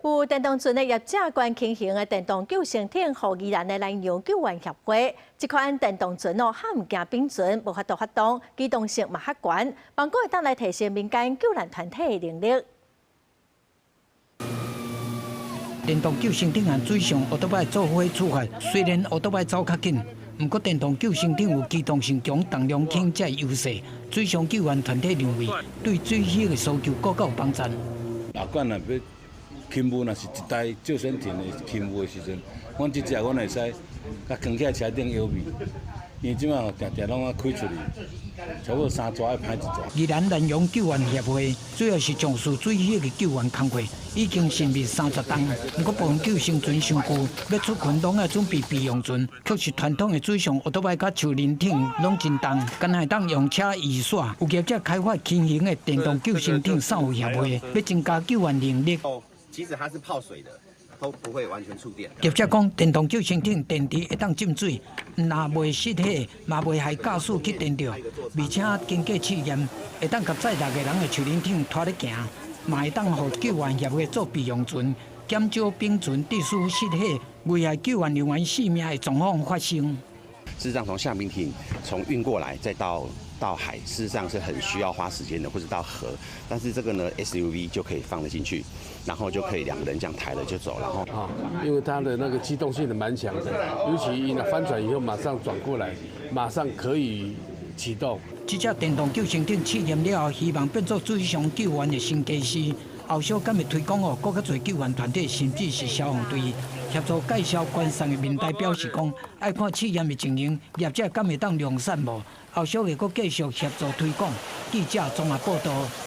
有电动船的业者关轻型的电动救生艇，和宜兰的南洋救援协会，这款电动船哦，较唔惊冰船，无法度发动，机动性嘛较悬，帮佫会当来提升民间救难团体的能力。电动救生艇和水上奥多摆做伙出发，虽然奥多摆走较紧，不过电动救生艇有机动性强、重量轻才优势。水上救援团体认为，对水域的需求更较有帮助。若管若要勤务，若是一台救生艇的勤务的时阵，阮即只阮会使甲扛起来车顶摇尾，因为即马定定拢啊开出去，差不多3抓要歹1抓。宜兰南洋救援协会主要是从事水域的救援工作，已经成立30档。不过部分救生船伤旧，要出群拢要准备备用船，却是传统的水上奥多摆甲手轮艇拢真重，干系当用车移耍。有业者开发轻型的电动救生艇善后协会，要增加救援能力。即使它是泡水的，都不会完全触电。业者讲，电动救生艇电池会当浸水，若袂失火，嘛袂害驾驶去电着，而且经过试验，会当甲载6个人的手轮艇拖咧行，嘛会当互救援协会做备用船，减少冰船必须失火，危害救援人员性命的状况发生。事实上，从橡皮艇从运过来再到海，事实上是很需要花时间的，或者到河。但是这个呢 ，SUV 就可以放得进去，然后就可以2个人这样抬了就走，然后因为它的那个机动性蛮强的，尤其一翻船以后马上转过来，马上可以启动。这只电动救生艇试验了后，希望变作水上救援的新基石。后续敢会推广哦，更较侪救援团体，甚至是消防队协助介绍观赏的民代表示讲，爱看试验的情形，业者敢会当量产无？后续会阁继续协助推广。记者综合报道。